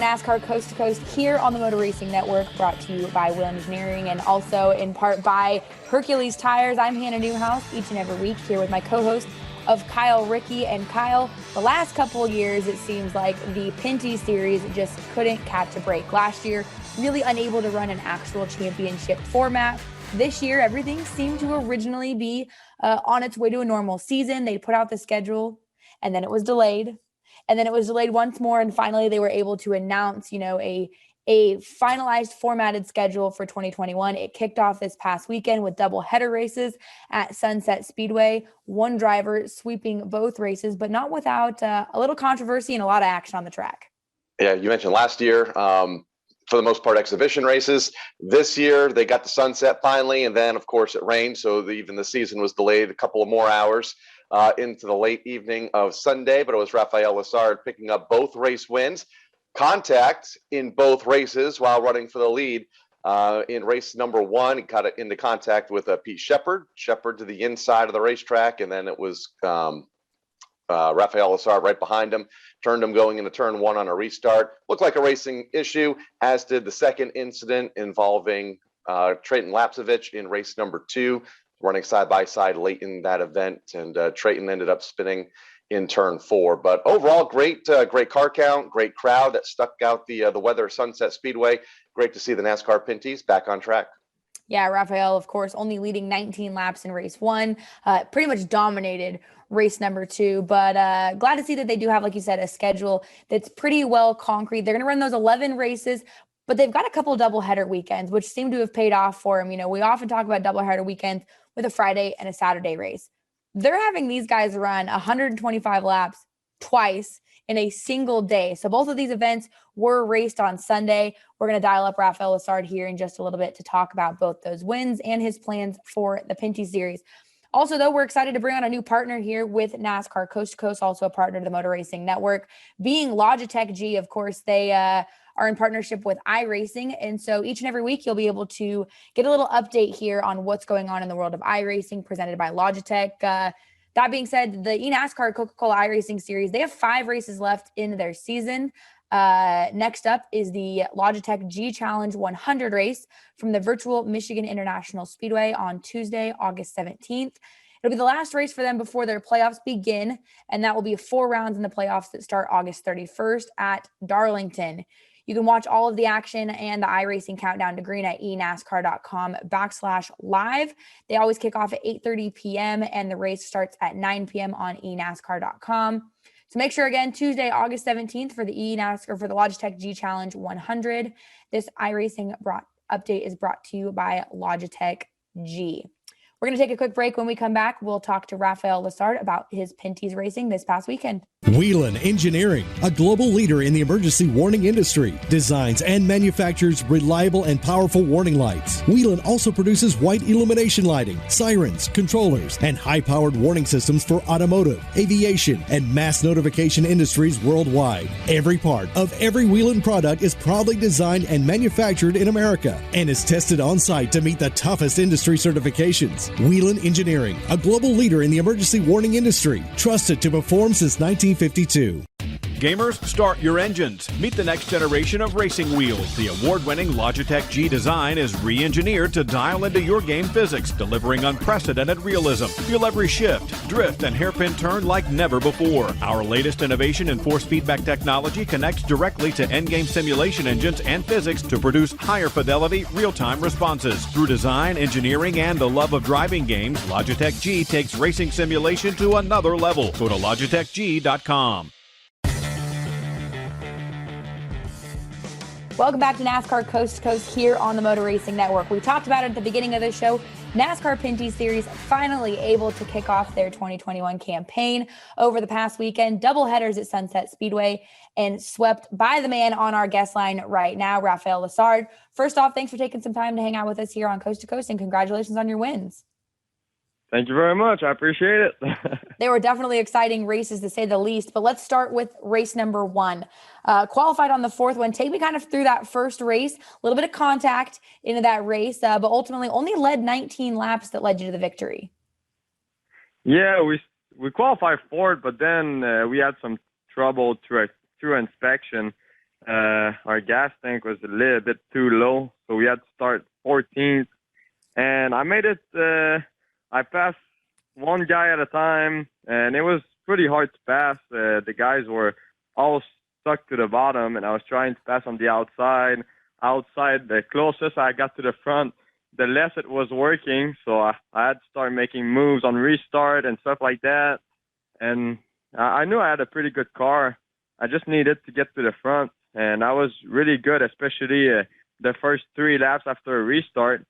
NASCAR Coast to Coast here on the Motor Racing Network, brought to you by Wheel Engineering and also in part by Hercules Tires. I'm Hannah Newhouse, each and every week here with my co-host of Kyle Rickey. And Kyle, the last couple of years, it seems like the Pinty series just couldn't catch a break. Last year, really unable to run an actual championship format. This year, everything seemed to originally be on its way to a normal season. They put out the schedule, and then it was delayed. And then it was delayed once more, and finally they were able to announce, a finalized formatted schedule for 2021. It kicked off this past weekend with double header races at Sunset Speedway. One driver sweeping both races, but not without a little controversy and a lot of action on the track. Yeah, you mentioned last year, for the most part, exhibition races. This year, they got the sunset finally, and then, of course, it rained, so even the season was delayed a couple of more hours. Into the late evening of Sunday, but it was Raphael Lessard picking up both race wins. Contact in both races while running for the lead. In race number one, he got it into contact with Pete Shepard to the inside of the racetrack, and then it was Raphael Lessard right behind him, turned him going into turn one on a restart. Looked like a racing issue, as did the second incident involving Trayton Lapsevich in race number two, running side by side late in that event, and Trayton ended up spinning in turn four. But overall, great car count, great crowd that stuck out the weather Sunset Speedway. Great to see the NASCAR Pinties back on track. Yeah, Raphael, of course, only leading 19 laps in race one, pretty much dominated race number two, but glad to see that they do have, like you said, a schedule that's pretty well concrete. They're going to run those 11 races, but they've got a couple of doubleheader weekends, which seem to have paid off for them. We often talk about doubleheader weekends with a Friday and a Saturday race. They're having these guys run 125 laps twice in a single day. So both of these events were raced on Sunday. We're going to dial up Raphael Lessard here in just a little bit to talk about both those wins and his plans for the Pinty series. Also, though, we're excited to bring on a new partner here with NASCAR Coast to Coast, also a partner to the Motor Racing Network, being Logitech G. Of course, they are in partnership with iRacing. And so each and every week, you'll be able to get a little update here on what's going on in the world of iRacing presented by Logitech. That being said, the eNASCAR Coca-Cola iRacing Series, they have 5 races left in their season. Next up is the Logitech G Challenge 100 race from the virtual Michigan International Speedway on Tuesday, August 17th. It'll be the last race for them before their playoffs begin, and that will be 4 rounds in the playoffs that start August 31st at Darlington. You can watch all of the action and the iRacing Countdown to Green at enascar.com/live. They always kick off at 8:30 p.m. and the race starts at 9 p.m. on enascar.com. So make sure, again, Tuesday, August 17th for the Logitech G Challenge 100. This iRacing update is brought to you by Logitech G. We're going to take a quick break. When we come back, we'll talk to Raphael Lessard about his Pinty's racing this past weekend. Whelen Engineering, a global leader in the emergency warning industry, designs and manufactures reliable and powerful warning lights. Whelen also produces white illumination lighting, sirens, controllers, and high-powered warning systems for automotive, aviation, and mass notification industries worldwide. Every part of every Whelen product is proudly designed and manufactured in America and is tested on-site to meet the toughest industry certifications. Whelen Engineering, a global leader in the emergency warning industry, trusted to perform since 1952. Gamers, start your engines. Meet the next generation of racing wheels. The award-winning Logitech G design is re-engineered to dial into your game physics, delivering unprecedented realism. Feel every shift, drift, and hairpin turn like never before. Our latest innovation in force feedback technology connects directly to endgame simulation engines and physics to produce higher fidelity, real-time responses. Through design, engineering, and the love of driving games, Logitech G takes racing simulation to another level. Go to logitechg.com. Welcome back to NASCAR Coast to Coast here on the Motor Racing Network. We talked about it at the beginning of the show. NASCAR Pinty Series finally able to kick off their 2021 campaign over the past weekend. Double headers at Sunset Speedway and swept by the man on our guest line right now, Raphael Lessard. First off, thanks for taking some time to hang out with us here on Coast to Coast, and congratulations on your wins. Thank you very much. I appreciate it. They were definitely exciting races, to say the least. But let's start with race number one. Qualified on the fourth one. Take me kind of through that first race. A little bit of contact into that race, but ultimately only led 19 laps that led you to the victory. Yeah, we qualified fourth, but then we had some trouble through inspection. our gas tank was a little bit too low, so we had to start 14th. And I made it. I passed one guy at a time, and it was pretty hard to pass. The guys were all stuck to the bottom, and I was trying to pass on the outside. The closest I got to the front, the less it was working. So I had to start making moves on restart and stuff like that. And I knew I had a pretty good car. I just needed to get to the front, and I was really good, especially the first 3 laps after a restart.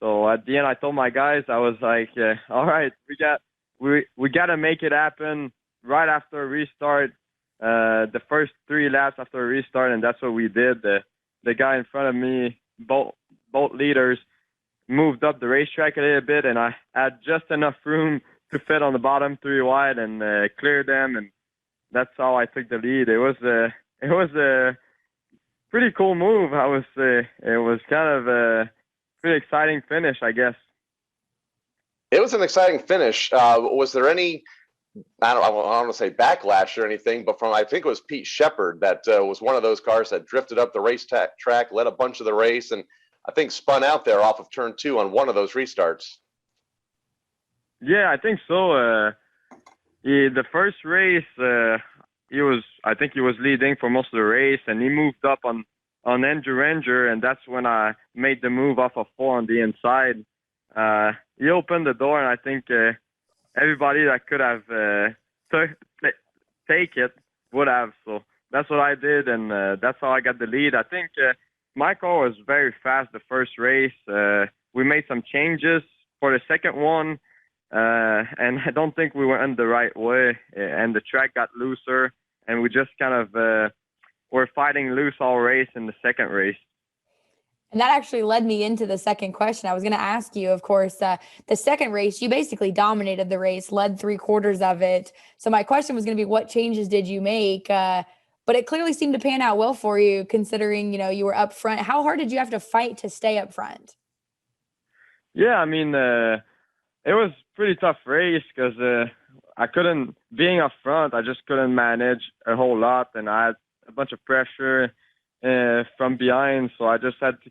So at the end, I told my guys, I was like, all right, we got to make it happen right after a restart, the first 3 laps after a restart, and that's what we did. The guy in front of me, both leaders, moved up the racetrack a little bit, and I had just enough room to fit on the bottom 3 wide and clear them, and that's how I took the lead. It was a pretty cool move. It was kind of a pretty exciting finish, I guess. It was an exciting finish. Was there any, I don't want to say backlash or anything, but I think it was Pete Shepard that was one of those cars that drifted up the race track, led a bunch of the race, and I think spun out there off of turn 2 on one of those restarts. Yeah, I think so. The first race, I think he was leading for most of the race, and he moved up on Andrew Ranger, and that's when I made the move off of 4 on the inside. He opened the door, and I think everybody that could have take it would have. So that's what I did, and that's how I got the lead. I think my car was very fast the first race. We made some changes for the second one, and I don't think we went the right way, and the track got looser, and we just kind of were fighting loose all race in the second race. And that actually led me into the second question. I was going to ask you, of course, the second race, you basically dominated the race, led 3/4 of it. So my question was going to be, what changes did you make? But it clearly seemed to pan out well for you, considering, you were up front. How hard did you have to fight to stay up front? Yeah, I mean, it was a pretty tough race because I couldn't, being up front, I just couldn't manage a whole lot, and I had a bunch of pressure from behind, so I just had to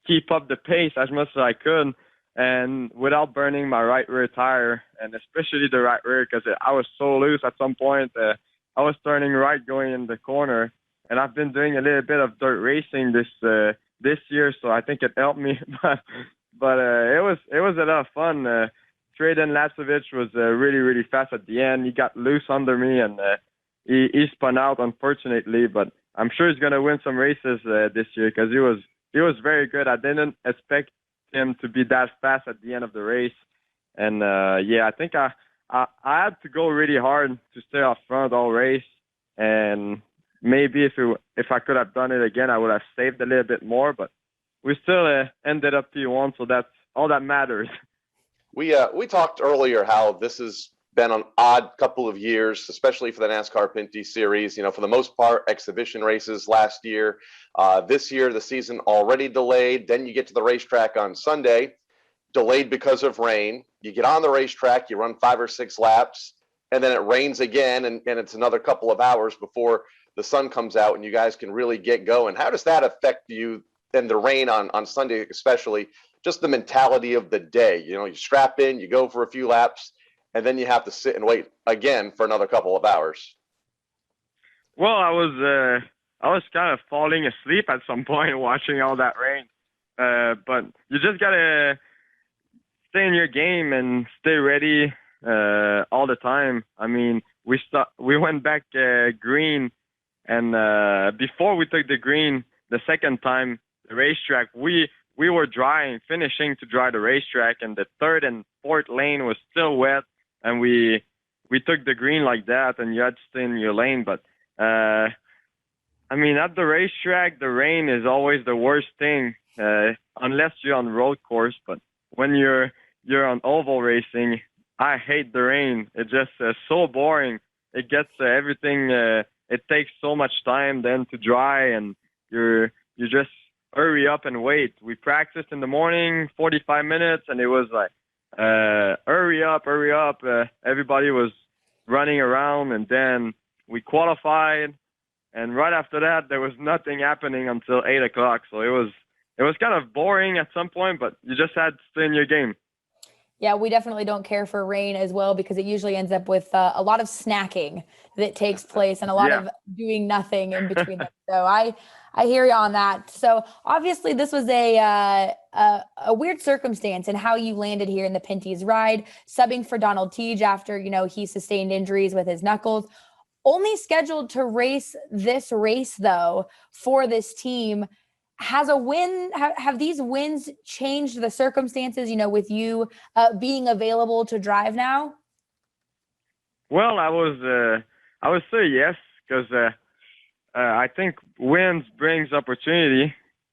keep up the pace as much as I could, and without burning my right rear tire, and especially the right rear, because I was so loose at some point. I was turning right going in the corner, and I've been doing a little bit of dirt racing this year, so I think it helped me. but it was a lot of fun. Trayden Lasovich was really, really fast at the end. He got loose under me, and he spun out, unfortunately, but I'm sure he's going to win some races this year because he was very good. I didn't expect him to be that fast at the end of the race. And, I think I had to go really hard to stay up front all race. And maybe if I could have done it again, I would have saved a little bit more. But we still ended up P1, so that's all that matters. We talked earlier how this has been an odd couple of years, especially for the NASCAR Pinty Series. For the most part, exhibition races last year. This year, the season already delayed. Then you get to the racetrack on Sunday, delayed because of rain. You get on the racetrack, you run 5 or 6 laps, and then it rains again, and it's another couple of hours before the sun comes out and you guys can really get going. How does that affect you and the rain on Sunday, especially just the mentality of the day? You strap in, you go for a few laps, and then you have to sit and wait again for another couple of hours. Well, I was kind of falling asleep at some point watching all that rain. But you just gotta stay in your game and stay ready all the time. I mean, we went back green, and before we took the green the second time, the racetrack, we were finishing to dry the racetrack, and the 3rd and 4th lane was still wet. And we took the green like that, and you had to stay in your lane. But, I mean, at the racetrack, the rain is always the worst thing, unless you're on road course. But when you're on oval racing, I hate the rain. It's just so boring. It gets everything. It takes so much time then to dry, and you just hurry up and wait. We practiced in the morning, 45 minutes, and it was like, hurry up. Everybody was running around, and then we qualified, and right after that, there was nothing happening until 8 o'clock. So it was kind of boring at some point, but you just had to stay in your game. Yeah, we definitely don't care for rain as well because it usually ends up with a lot of snacking that takes place and a lot of doing nothing in between them. So I hear you on that. So obviously this was a weird circumstance in how you landed here in the Pinty's ride, subbing for Donald Teague after, he sustained injuries with his knuckles. Only scheduled to race this race though for this team. Has a win, have these wins changed the circumstances, with you being available to drive now? Well, I would say yes, because I think wins brings opportunity,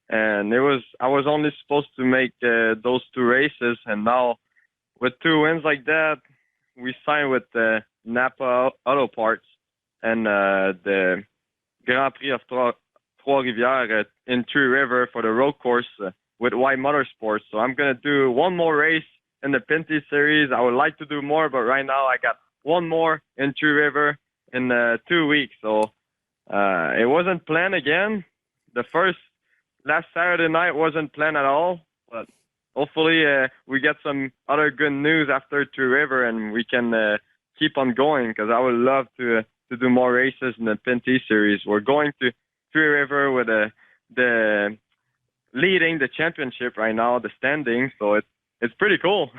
and I was only supposed to make those 2 races, and now with 2 wins like that, we signed with Napa Auto Parts and the Grand Prix of Trois-Rivières in Three River for the road course with White Motorsports. So I'm going to do one more race in the Pinty series. I would like to do more, but right now I got one more in Three River in 2 weeks. So it wasn't planned again. Last Saturday night wasn't planned at all, but hopefully we get some other good news after Three River and we can keep on going, because I would love to do more races in the Pinty series. We're going to Three River with the leading the championship right now, the standings. So it's pretty cool.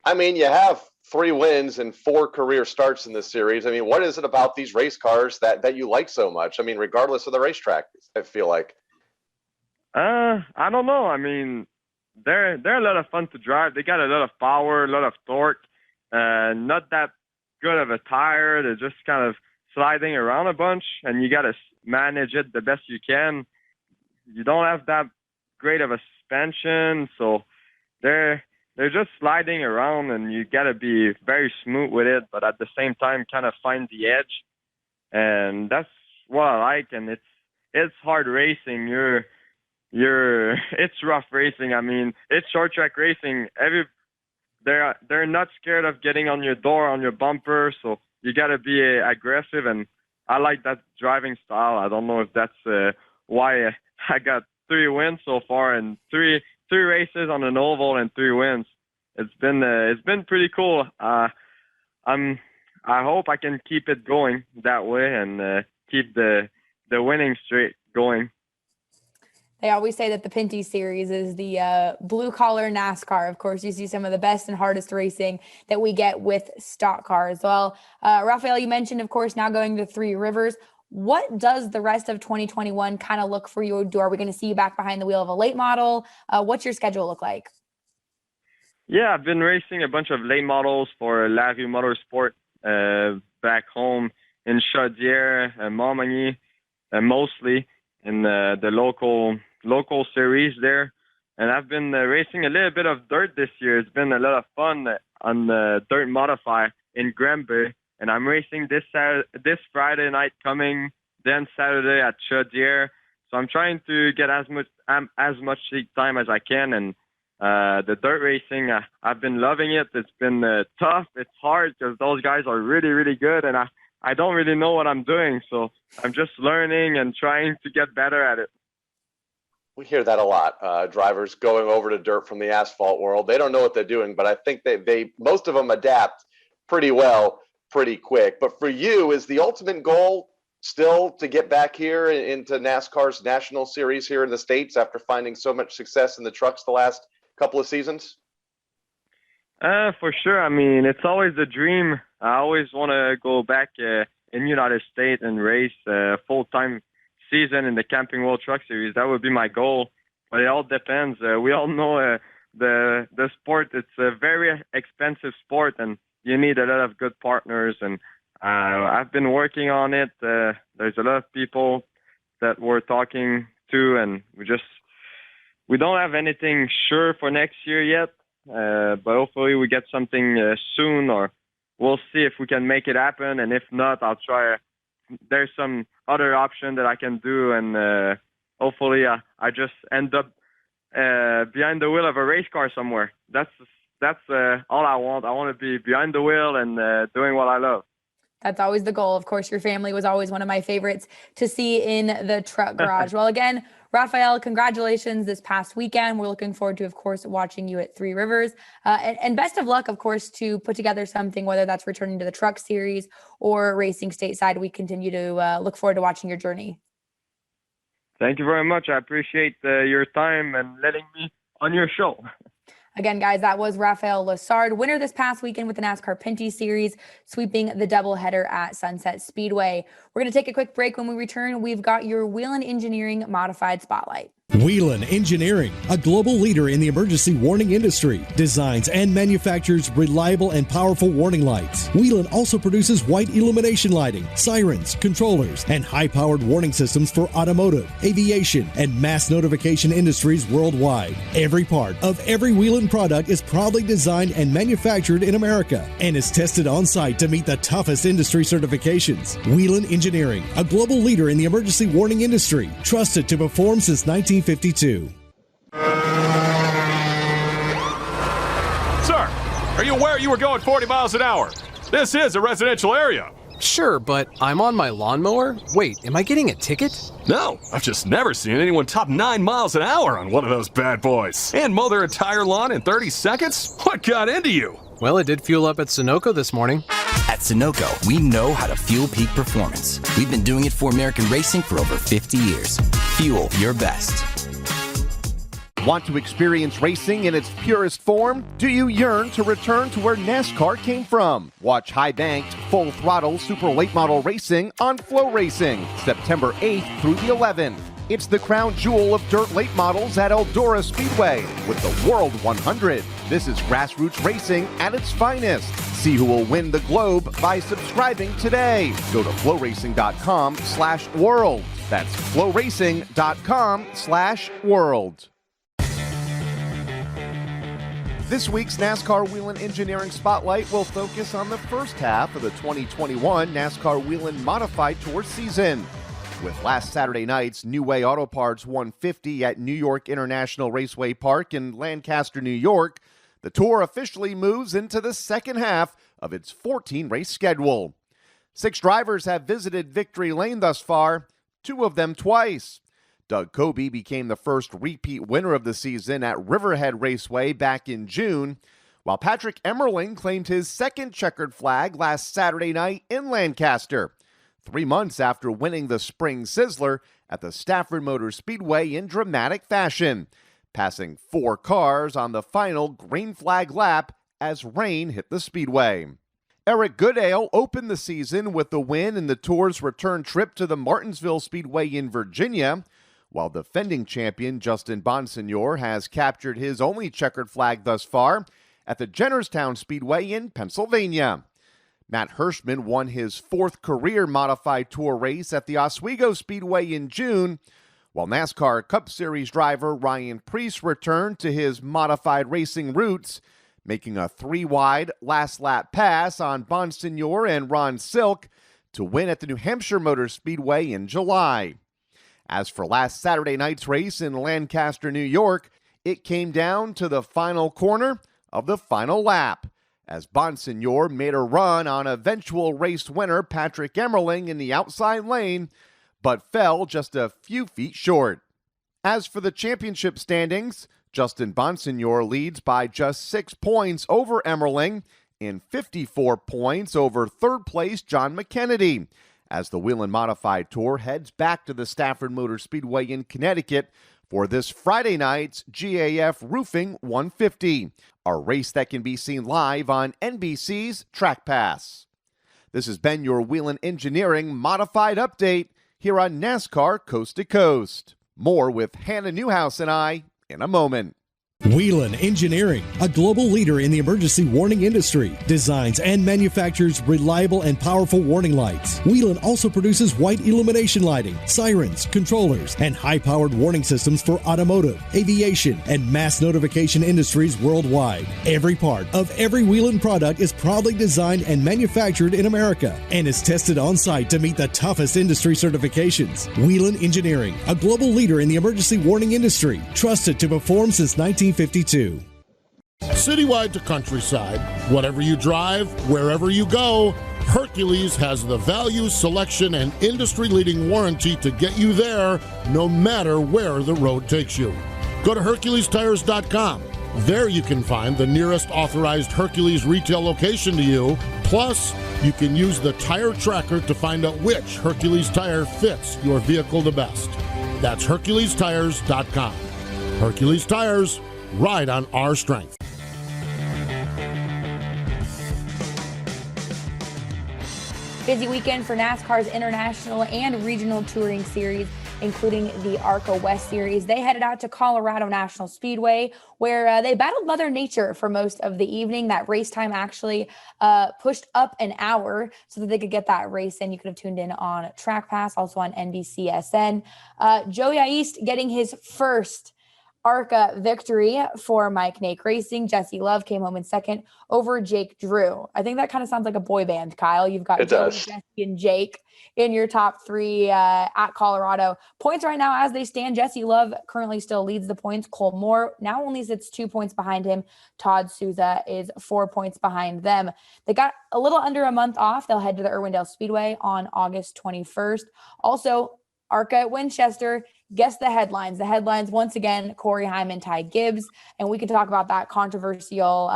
I mean, you have 3 wins and 4 career starts in this series. I mean, what is it about these race cars that you like so much? I mean, regardless of the racetrack, I feel like. I don't know. I mean, they're a lot of fun to drive. They got a lot of power, a lot of torque. Not that good of a tire. They're just kind of sliding around a bunch, and you got to manage it the best you can. You don't have that great of a suspension, so they're just sliding around, and you got to be very smooth with it, but at the same time kind of find the edge. And that's what I like, and it's hard racing. It's rough racing. I mean, it's short track racing. They're not scared of getting on your door, on your bumper, so you got to be aggressive, and I like that driving style. I don't know if that's why I got 3 wins so far, and three races on an oval and 3 wins. It's been pretty cool. I hope I can keep it going that way and keep the winning streak going. They always say that the Pinty series is the blue-collar NASCAR. Of course, you see some of the best and hardest racing that we get with stock cars. Well, Raphael, you mentioned, of course, now going to Three Rivers. What does the rest of 2021 kind of look for you? Are we going to see you back behind the wheel of a late model? What's your schedule look like? Yeah, I've been racing a bunch of late models for La Rue Motorsport back home in Chaudière, Montmagny, mostly in the local series there. And I've been racing a little bit of dirt this year. It's been a lot of fun on the dirt modify in Granby. And I'm racing this Friday night coming, then Saturday at Chaudière. So I'm trying to get as much seat time as I can. And the dirt racing, I've been loving it. It's been tough. It's hard because those guys are really, really good. And I don't really know what I'm doing. So I'm just learning and trying to get better at it. We hear that a lot. Drivers going over to dirt from the asphalt world. They don't know what they're doing, but I think they most of them adapt pretty well, pretty quick. But for you, is the ultimate goal still to get back here into NASCAR's national series here in the States after finding so much success in the trucks the last couple of seasons? For sure. I mean, it's always a dream. I always want to go back in United States and race a full-time season in the Camping World Truck Series. That would be my goal. But it all depends. We all know the sport. It's a very expensive sport, and you need a lot of good partners. And I've been working on it. There's a lot of people that we're talking to, and we don't have anything sure for next year yet. But hopefully we get something soon, or we'll see if we can make it happen. And if not, I'll try. There's some other option that I can do, and hopefully I just end up behind the wheel of a race car somewhere. That's all I want. I want to be behind the wheel and doing what I love. That's always the goal. Of course, your family was always one of my favorites to see in the truck garage. Well, again, Raphael, congratulations this past weekend. We're looking forward to, of course, watching you at Three Rivers. And best of luck, of course, to put together something, whether that's returning to the truck series or racing stateside. We continue to look forward to watching your journey. Thank you very much. I appreciate your time and letting me on your show. Again, guys, that was Raphael Lessard, winner this past weekend with the NASCAR Pinty Series, sweeping the doubleheader at Sunset Speedway. We're going to take a quick break. When we return, we've got your Whelen Engineering Modified Spotlight. Whelen Engineering, a global leader in the emergency warning industry, designs and manufactures reliable and powerful warning lights. Whelen also produces white illumination lighting, sirens, controllers, and high-powered warning systems for automotive, aviation, and mass notification industries worldwide. Every part of every Whelen product is proudly designed and manufactured in America and is tested on-site to meet the toughest industry certifications. Whelen Engineering, a global leader in the emergency warning industry, trusted to perform since 1952. Sir, are you aware you were going 40 miles an hour? This is a residential area. Sure, but I'm on my lawnmower? Wait, am I getting a ticket? No, I've just never seen anyone top 9 miles an hour on one of those bad boys. And mow their entire lawn in 30 seconds? What got into you? Well, it did fuel up at Sunoco this morning. At Sunoco, we know how to fuel peak performance. We've been doing it for American racing for over 50 years. Fuel your best. Want to experience racing in its purest form? Do you yearn to return to where NASCAR came from? Watch high-banked, full-throttle super late model racing on Flow Racing, September 8th through the 11th. It's the crown jewel of dirt late models at Eldora Speedway with the World 100. This is grassroots racing at its finest. See who will win the Globe by subscribing today. Go to flowracing.com/world. That's flowracing.com/world. This week's NASCAR Whelen Engineering Spotlight will focus on the first half of the 2021 NASCAR Whelen Modified Tour season. With last Saturday night's New Way Auto Parts 150 at New York International Raceway Park in Lancaster, New York, the tour officially moves into the second half of its 14-race schedule. 6 drivers have visited Victory Lane thus far, 2 of them twice. Doug Coby became the first repeat winner of the season at Riverhead Raceway back in June, while Patrick Emmerling claimed his second checkered flag last Saturday night in Lancaster, 3 months after winning the Spring Sizzler at the Stafford Motor Speedway in dramatic fashion, passing 4 cars on the final green flag lap as rain hit the speedway. Eric Goodale opened the season with the win in the Tour's return trip to the Martinsville Speedway in Virginia, while defending champion Justin Bonsignor has captured his only checkered flag thus far at the Jennerstown Speedway in Pennsylvania. Matt Hirschman won his 4th career Modified Tour race at the Oswego Speedway in June, while NASCAR Cup Series driver Ryan Preece returned to his modified racing roots, making a 3-wide last lap pass on Bonsignor and Ron Silk to win at the New Hampshire Motor Speedway in July. As for last Saturday night's race in Lancaster, New York, it came down to the final corner of the final lap, as Bonsignor made a run on eventual race winner Patrick Emmerling in the outside lane, but fell just a few feet short. As for the championship standings, Justin Bonsignor leads by just 6 points over Emmerling and 54 points over third place John McKennedy, as the Whelen Modified Tour heads back to the Stafford Motor Speedway in Connecticut for this Friday night's GAF Roofing 150, a race that can be seen live on NBC's Track Pass. This has been your Whelen Engineering Modified Update here on NASCAR Coast to Coast. More with Hannah Newhouse and I in a moment. Whelen Engineering, a global leader in the emergency warning industry, designs and manufactures reliable and powerful warning lights. Whelen also produces white illumination lighting, sirens, controllers, and high-powered warning systems for automotive, aviation, and mass notification industries worldwide. Every part of every Whelen product is proudly designed and manufactured in America and is tested on-site to meet the toughest industry certifications. Whelen Engineering, a global leader in the emergency warning industry, trusted to perform since 1952. Citywide to countryside, whatever you drive, wherever you go, Hercules has the value, selection, and industry-leading warranty to get you there no matter where the road takes you. Go to HerculesTires.com. There you can find the nearest authorized Hercules retail location to you. Plus, you can use the tire tracker to find out which Hercules tire fits your vehicle the best. That's HerculesTires.com. Hercules Tires, ride on our strength. Busy weekend for NASCAR's international and regional touring series, including the ARCA West Series. They headed out to Colorado National Speedway, where they battled Mother Nature for most of the evening. That race time actually pushed up an hour so that they could get that race in. You could have tuned in on Track Pass, also on NBCSN. Joey East getting his first ARCA victory for Mike Nake Racing. Jesse Love came home in second over Jake Drew. I think that kind of sounds like a boy band, Kyle. You've got Joey, Jesse, and Jake in your top three at Colorado. Points right now as they stand, Jesse Love currently still leads the points. Cole Moore now only sits 2 points behind him. Todd Souza is 4 points behind them. They got a little under a month off. They'll head to the Irwindale Speedway on August 21st. Also, ARCA at Winchester. Guess the headlines. The headlines, once again, Corey Heim and Ty Gibbs. And we can talk about that controversial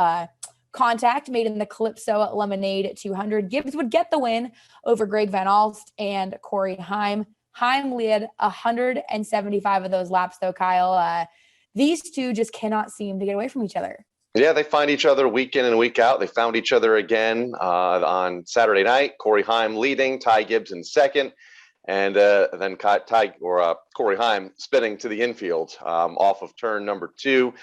contact made in the Calypso Lemonade 200. Gibbs would get the win over Greg Van Alst and Corey Heim. Heim led 175 of those laps, though, Kyle. These two just cannot seem to get away from each other. Yeah, they find each other week in and week out. They found each other again on Saturday night. Corey Heim leading, Ty Gibbs in second. And then Corey Heim spinning to the infield off of turn number 2.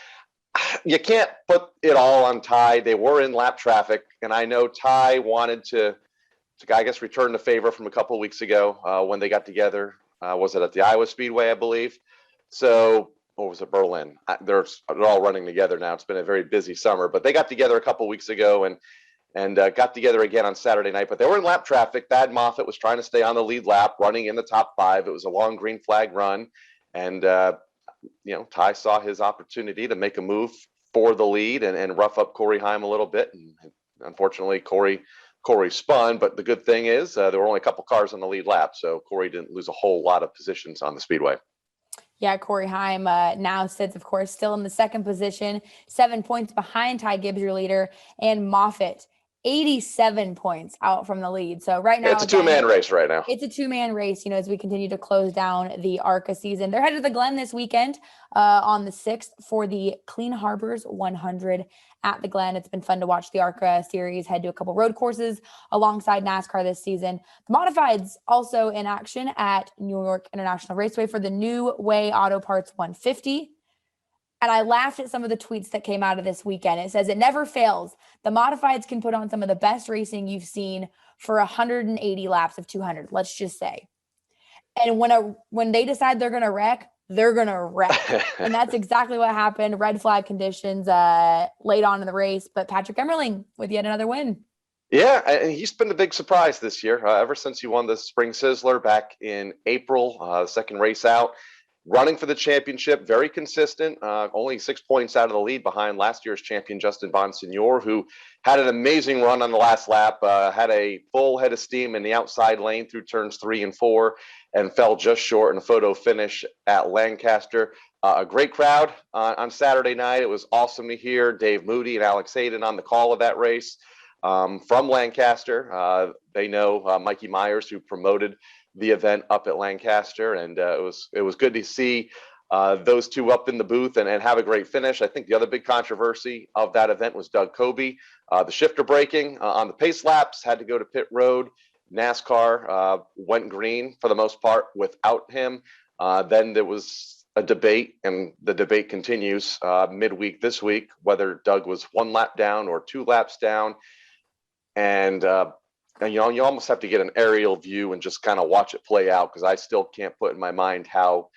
You can't put it all on Ty. They were in lap traffic, and I know Ty wanted to I guess, return the favor from a couple of weeks ago when they got together. Was it at the Iowa Speedway, I believe? So, or was it Berlin? They're all running together now. It's been a very busy summer, but they got together a couple of weeks ago and got together again on Saturday night, but they were in lap traffic. Thad Moffitt was trying to stay on the lead lap, running in the top 5. It was a long green flag run. And, Ty saw his opportunity to make a move for the lead and rough up Corey Heim a little bit. And unfortunately, Corey spun, but the good thing is there were only a couple cars on the lead lap. So Corey didn't lose a whole lot of positions on the speedway. Yeah, Corey Heim now sits, of course, still in the second position, 7 points behind Ty Gibbs, your leader, and Moffitt, 87 points out from the lead. So right now, it's a two-man race right now. It's a two-man race, as we continue to close down the ARCA season. They're headed to the Glen this weekend on the 6th for the Clean Harbors 100 at the Glen. It's been fun to watch the ARCA series head to a couple road courses alongside NASCAR this season. The Modifieds also in action at New York International Raceway for the New Way Auto Parts 150. And I laughed at some of the tweets that came out of this weekend. It says, it never fails. The Modifieds can put on some of the best racing you've seen for 180 laps of 200, let's just say. And when they decide they're going to wreck, they're going to wreck. And that's exactly what happened. Red flag conditions late on in the race. But Patrick Emmerling with yet another win. Yeah, and he's been a big surprise this year. Ever since he won the Spring Sizzler back in April, the second race out. Running for the championship, very consistent, only 6 points out of the lead behind last year's champion, Justin Bonsignor, who had an amazing run on the last lap, had a full head of steam in the outside lane through turns 3 and 4, and fell just short in a photo finish at Lancaster. A great crowd on Saturday night. It was awesome to hear Dave Moody and Alex Hayden on the call of that race from Lancaster. They know Mikey Myers, who promoted the event up at Lancaster, and it was good to see those two up in the booth and have a great finish. I think the other big controversy of that event was Doug Coby. The shifter braking on the pace laps had to go to pit road. NASCAR went green for the most part without him. Then there was a debate, and the debate continues midweek this week, whether Doug was 1 lap down or 2 laps down. And you almost have to get an aerial view and just kind of watch it play out, because I still can't put in my mind how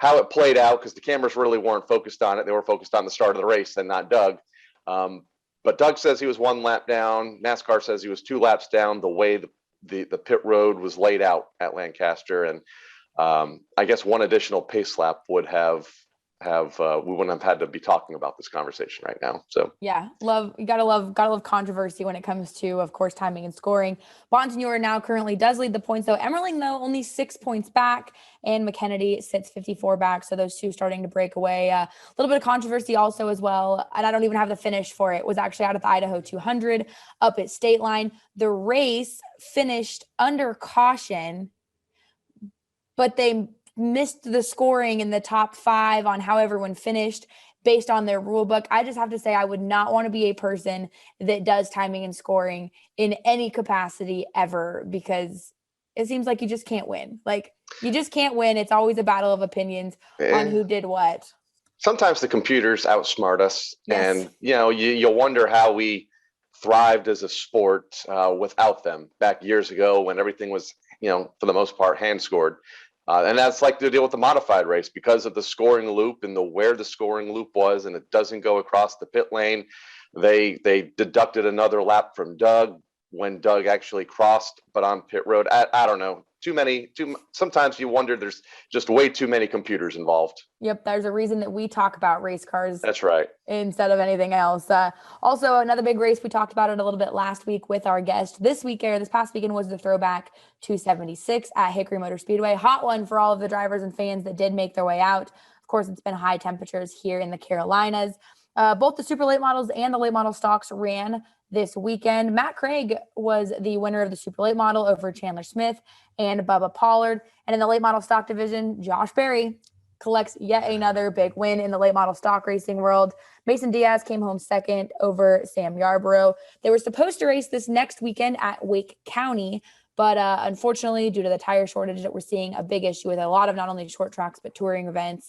it played out, because the cameras really weren't focused on it. They were focused on the start of the race and not Doug. But Doug says he was 1 lap down. NASCAR says he was 2 laps down the way the pit road was laid out at Lancaster. And I guess one additional pace lap would have we wouldn't have had to be talking about this conversation right now. So yeah, you gotta love controversy when it comes to, of course, timing and scoring. Bonsignor now currently does lead the points, though. Emmerling, though, only 6 points back, and McKennedy sits 54 back. So those two starting to break away. A little bit of controversy also as well, and I don't even have the finish for it. It was actually out at the Idaho 200 up at State Line. The race finished under caution, but they missed the scoring in the top 5 on how everyone finished based on their rule book. I just have to say, I would not want to be a person that does timing and scoring in any capacity ever, because it seems like you just can't win. Like, you just can't win. It's always a battle of opinions on who did what. Sometimes the computers outsmart us. Yes. And, you'll wonder how we thrived as a sport without them back years ago when everything was, for the most part, hand scored. And that's like the deal with the modified race because of the scoring loop and where the scoring loop was, and it doesn't go across the pit lane. They deducted another lap from Doug when Doug actually crossed, but on pit road. I don't know. Sometimes you wonder there's just way too many computers involved. Yep, there's a reason that we talk about race cars. That's right. Instead of anything else. Also, another big race, we talked about it a little bit last week with our guest. This past weekend was the Throwback 276 at Hickory Motor Speedway. Hot one for all of the drivers and fans that did make their way out. Of course, it's been high temperatures here in the Carolinas. Both the super late models and the late model stocks ran this weekend. Matt Craig was the winner of the super late model over Chandler Smith and Bubba Pollard. And in the late model stock division, Josh Berry collects yet another big win in the late model stock racing world. Mason Diaz came home second over Sam Yarborough. They were supposed to race this next weekend at Wake County, but unfortunately, due to the tire shortage that we're seeing, a big issue with a lot of not only short tracks, but touring events,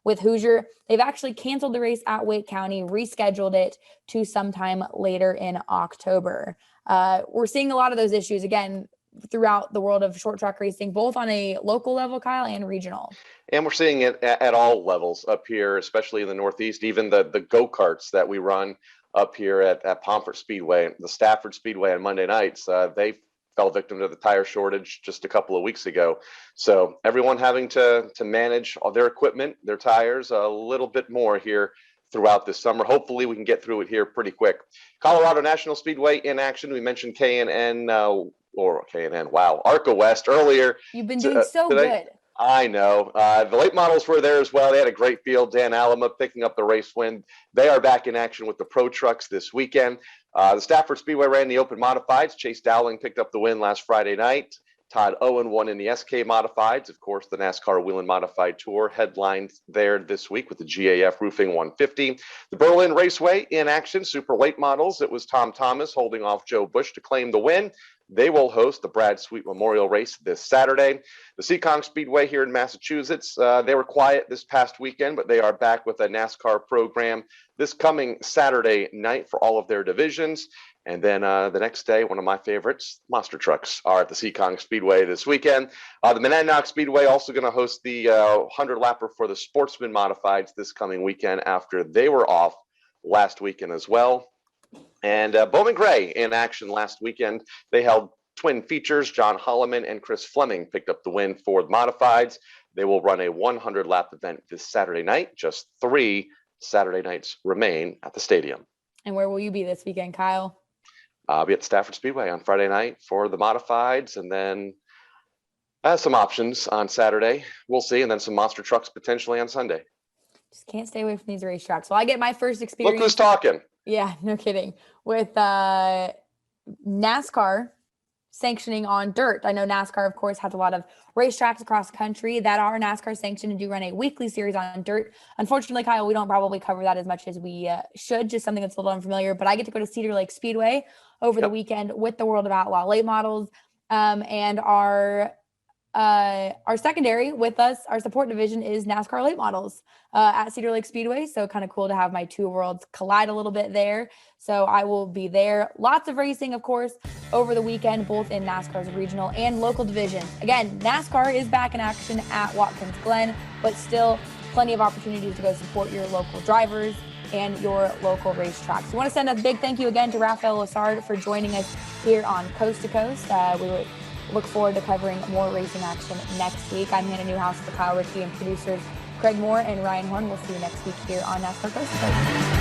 with Hoosier, they've actually canceled the race at Wake County, rescheduled it to sometime later in October. We're seeing a lot of those issues, again, throughout the world of short track racing, both on a local level, Kyle, and regional. And we're seeing it at all levels up here, especially in the Northeast. Even the go-karts that we run up here at Pomfret Speedway, the Stafford Speedway on Monday nights, they fell victim to the tire shortage just a couple of weeks ago. So everyone having to manage all their equipment, their tires, a little bit more here throughout this summer. Hopefully we can get through it here pretty quick. Colorado National Speedway in action. We mentioned K&N, wow, ARCA West earlier. You've been doing so good. I know. The late models were there as well. They had a great field. Dan Alama picking up the race win. They are back in action with the Pro Trucks this weekend. The Stafford Speedway ran the Open Modifieds. Chase Dowling picked up the win last Friday night. Todd Owen won in the SK Modifieds. Of course, the NASCAR Whelen Modified Tour headlined there this week with the GAF Roofing 150. The Berlin Raceway in action, super late models. It was Tom Thomas holding off Joe Bush to claim the win. They will host the Brad Sweet Memorial Race this Saturday. The Seekonk Speedway here in Massachusetts, they were quiet this past weekend, but they are back with a NASCAR program this coming Saturday night for all of their divisions. And then the next day, one of my favorites, monster trucks, are at the Seekonk Speedway this weekend. The Monadnock Speedway also going to host the 100-lapper for the Sportsman Modifieds this coming weekend after they were off last weekend as well. And Bowman Gray in action last weekend. They held twin features. John Holloman and Chris Fleming picked up the win for the Modifieds. They will run a 100-lap event this Saturday night. Just 3 Saturday nights remain at the stadium. And where will you be this weekend, Kyle? I'll be at Stafford Speedway on Friday night for the Modifieds, and then some options on Saturday. We'll see, and then some monster trucks potentially on Sunday. Just can't stay away from these racetracks. Well, I get my first experience. Look who's talking. Yeah, no kidding. With NASCAR sanctioning on dirt. I know NASCAR, of course, has a lot of racetracks across the country that are NASCAR sanctioned and do run a weekly series on dirt. Unfortunately, Kyle, we don't probably cover that as much as we should, just something that's a little unfamiliar. But I get to go to Cedar Lake Speedway over the weekend with the World of Outlaw late models, and our secondary with us, our support division is NASCAR late models at Cedar Lake Speedway. So kind of cool to have my two worlds collide a little bit there. So I will be there. Lots of racing, of course, over the weekend, both in NASCAR's regional and local division. Again, NASCAR is back in action at Watkins Glen, but still plenty of opportunities to go support your local drivers and your local racetracks. We want to send a big thank you again to Raphael Lessard for joining us here on Coast to Coast. We look forward to covering more racing action next week. I'm Hannah Newhouse with the Kyle, Rickey, and producers Greg Moore and Ryan Horn. We'll see you next week here on NASCAR Coast to Coast.